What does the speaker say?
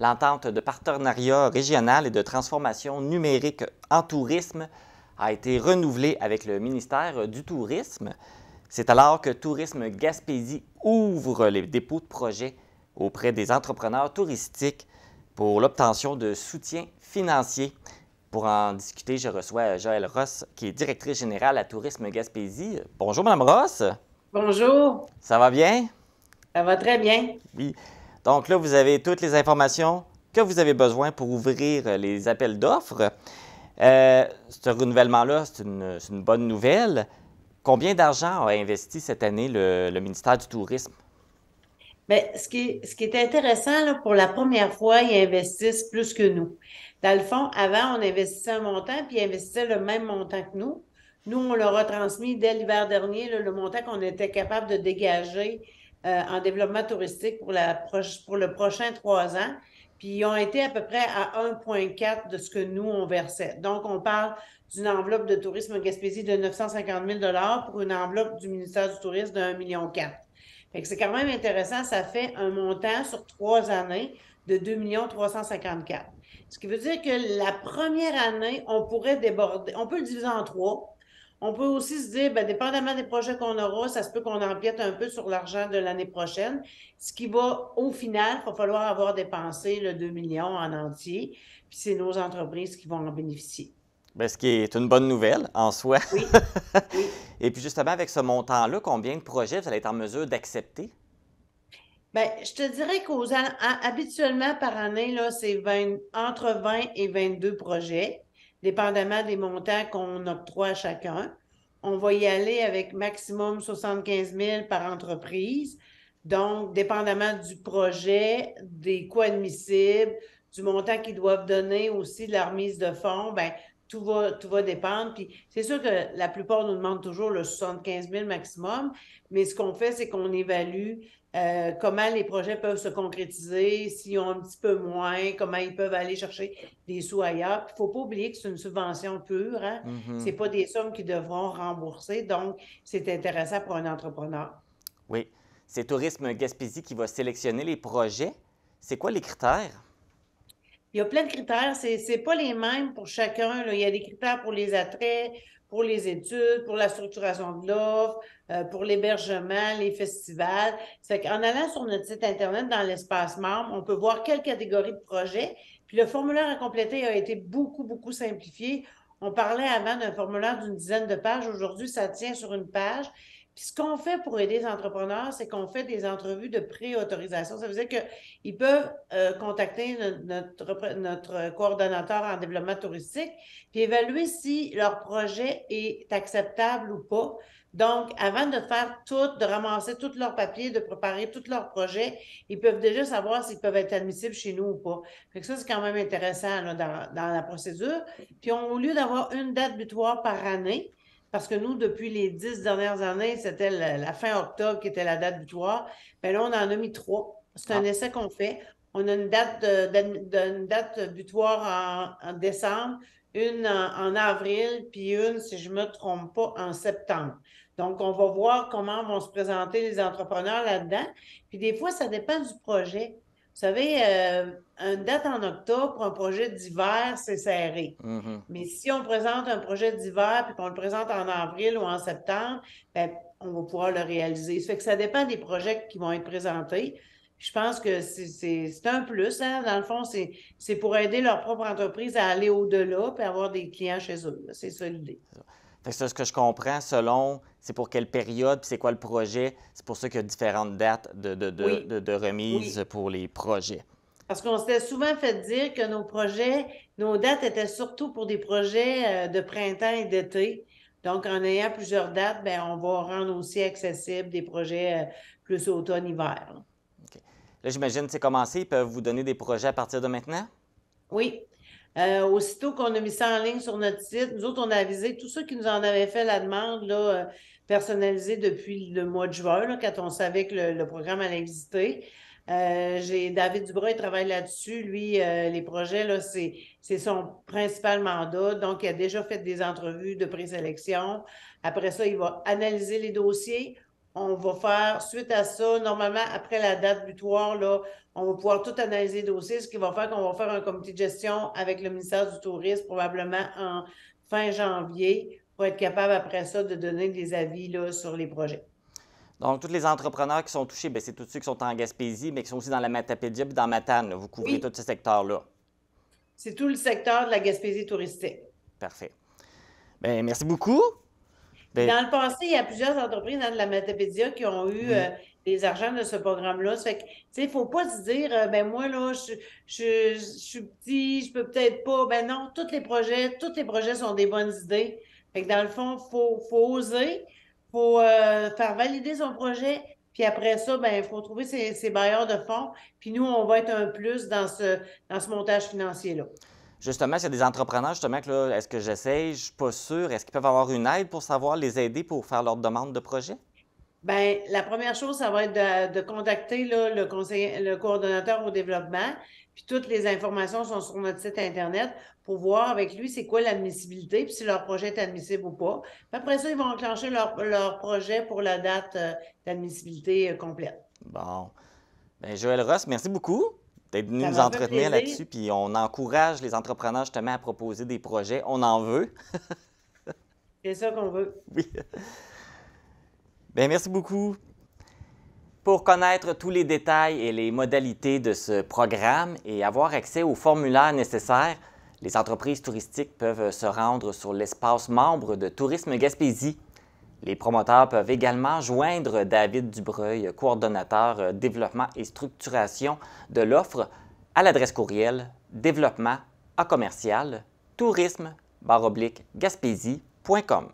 L'entente de partenariat régional et de transformation numérique en tourisme a été renouvelée avec le ministère du Tourisme. C'est alors que Tourisme Gaspésie ouvre les dépôts de projets auprès des entrepreneurs touristiques pour l'obtention de soutien financier. Pour en discuter, je reçois Joëlle Ross, qui est directrice générale à Tourisme Gaspésie. Bonjour, Mme Ross. Bonjour, Ça va bien? ça va très bien. Oui. Donc là, vous avez toutes les informations que vous avez besoin pour ouvrir les appels d'offres. Ce renouvellement-là, c'est une bonne nouvelle. Combien d'argent a investi cette année le ministère du Tourisme? Bien, ce qui est intéressant, là, pour la première fois, ils investissent plus que nous. Dans le fond, avant, on investissait un montant, puis ils investissaient le même montant que nous. Nous, on leur a transmis dès l'hiver dernier là, le montant qu'on était capable de dégager en développement touristique pour le prochain 3 ans. Puis ils ont été à peu près à 1,4 de ce que nous, on versait. Donc, on parle d'une enveloppe de tourisme Gaspésie de 950 000 pour une enveloppe du ministère du Tourisme de 1,4 million. Fait que c'est quand même intéressant. Ça fait un montant sur 3 années de 2 354 000. Ce qui veut dire que la première année, on pourrait déborder. On peut le diviser en trois. On peut aussi se dire, bien, dépendamment des projets qu'on aura, ça se peut qu'on empiète un peu sur l'argent de l'année prochaine. Ce qui va, au final, il va falloir avoir dépensé le 2 millions en entier. Puis c'est nos entreprises qui vont en bénéficier. Bien, ce qui est une bonne nouvelle en soi. Oui, oui. Et puis justement, avec ce montant-là, combien de projets vous allez être en mesure d'accepter? Ben, je te dirais habituellement par année, là, c'est entre 20 et 22 projets, dépendamment des montants qu'on octroie à chacun. On va y aller avec maximum 75 000 par entreprise. Donc, dépendamment du projet, des coûts admissibles, du montant qu'ils doivent donner aussi de la remise de fonds, ben, tout va dépendre. Puis, c'est sûr que la plupart nous demandent toujours le 75 000 maximum, mais ce qu'on fait, c'est qu'on évalue comment les projets peuvent se concrétiser, s'ils ont un petit peu moins, comment ils peuvent aller chercher des sous ailleurs. Il ne faut pas oublier que c'est une subvention pure, hein? Ce Mhm. n'est pas des sommes qu'ils devront rembourser, donc c'est intéressant pour un entrepreneur. Oui. C'est Tourisme Gaspésie qui va sélectionner les projets. C'est quoi les critères? Il y a plein de critères, c'est pas les mêmes pour chacun, là. Il y a des critères pour les attraits, pour les études, pour la structuration de l'offre, pour l'hébergement, les festivals. C'est qu'en allant sur notre site Internet, dans l'espace membre, on peut voir quelle catégorie de projets. Puis le formulaire à compléter a été beaucoup, beaucoup simplifié. On parlait avant d'un formulaire d'une dizaine de pages. Aujourd'hui, ça tient sur une page. Puis ce qu'on fait pour aider les entrepreneurs, c'est qu'on fait des entrevues de pré-autorisation. Ça veut dire qu'ils peuvent contacter notre coordonnateur en développement touristique, puis évaluer si leur projet est acceptable ou pas. Donc, avant de faire tout, de ramasser tous leurs papiers, de préparer tous leurs projets, ils peuvent déjà savoir s'ils peuvent être admissibles chez nous ou pas. Fait que ça, c'est quand même intéressant là, dans la procédure. Puis, au lieu d'avoir une date butoir par année, parce que nous, depuis les 10 dernières années, c'était la fin octobre qui était la date butoir, bien là, on en a mis trois. C'est un Ah, essai qu'on fait. On a une date butoir en décembre, une en avril, puis une, si je ne me trompe pas, en septembre. Donc, on va voir comment vont se présenter les entrepreneurs là-dedans. Puis des fois, ça dépend du projet. Vous savez, une date en octobre pour un projet d'hiver, c'est serré. mhm. Mais si on présente un projet d'hiver puis qu'on le présente en avril ou en septembre, ben, on va pouvoir le réaliser. Ça fait que ça dépend des projets qui vont être présentés. Je pense que c'est un plus, hein. Dans le fond, c'est pour aider leur propre entreprise à aller au-delà et avoir des clients chez eux. C'est ça l'idée. Fait que ça, ce que je comprends, selon c'est pour quelle période, puis c'est quoi le projet, c'est pour ça qu'il y a différentes dates Oui, de remise oui. pour les projets. Parce qu'on s'était souvent fait dire que nos projets, nos dates étaient surtout pour des projets de printemps et d'été. Donc, en ayant plusieurs dates, ben, on va rendre aussi accessibles des projets plus automne-hiver. OK. Là, j'imagine, c'est commencé, ils peuvent vous donner des projets à partir de maintenant? Oui. Aussitôt qu'on a mis ça en ligne sur notre site, nous autres, on a avisé tous ceux qui nous en avaient fait la demande là, personnalisée depuis le mois de juin, là, quand on savait que le programme allait exister. J'ai David Dubras, il travaille là-dessus. Lui, les projets, là, c'est son principal mandat. Donc, il a déjà fait des entrevues de présélection. Après ça, il va analyser les dossiers. on va faire, suite à ça, normalement, après la date butoir, là, on va pouvoir tout analyser le dossier, ce qui va faire qu'on va faire un comité de gestion avec le ministère du Tourisme, probablement en fin janvier, pour être capable, après ça, de donner des avis là, sur les projets. Donc, tous les entrepreneurs qui sont touchés, bien, c'est tous ceux qui sont en Gaspésie, mais qui sont aussi dans la Matapédia et dans Matane, là. Vous couvrez tous Oui, ces secteurs-là. c'est tout le secteur de la Gaspésie touristique. Parfait. Bien, merci beaucoup. Puis Bien, dans le passé, il y a plusieurs entreprises dans la Matapédia qui ont eu oui. des argents de ce programme-là. Ça fait que, tu sais, il ne faut pas se dire, ben moi, là, je suis petit, je peux peut-être pas. Ben non, tous les projets sont des bonnes idées. Fait que dans le fond, faut oser, faut faire valider son projet, puis après ça, ben, il faut trouver ses bailleurs de fonds. Puis nous, on va être un plus dans ce montage financier-là. Justement, s'il y a des entrepreneurs, justement, que là, est-ce que j'essaye? Je ne suis pas sûr. Est-ce qu'ils peuvent avoir une aide pour savoir les aider pour faire leur demande de projet? Ben, la première chose, ça va être de contacter là, le coordonnateur au développement. Puis toutes les informations sont sur notre site Internet pour voir avec lui c'est quoi l'admissibilité, puis si leur projet est admissible ou pas. Puis après ça, ils vont enclencher leur projet pour la date d'admissibilité complète. Bon. Bien, Joël Ross, merci beaucoup d'être venu Ça nous m'a fait entretenir plaisir. là-dessus. Puis on encourage les entrepreneurs justement à proposer des projets. On en veut. C'est ça qu'on veut. Oui. Bien, merci beaucoup. Pour connaître tous les détails et les modalités de ce programme et avoir accès aux formulaires nécessaires, les entreprises touristiques peuvent se rendre sur l'espace membre de Tourisme Gaspésie. Les promoteurs peuvent également joindre David Dubreuil, coordonnateur développement et structuration de l'offre, à l'adresse courriel développement à commercial tourisme-gaspésie.com.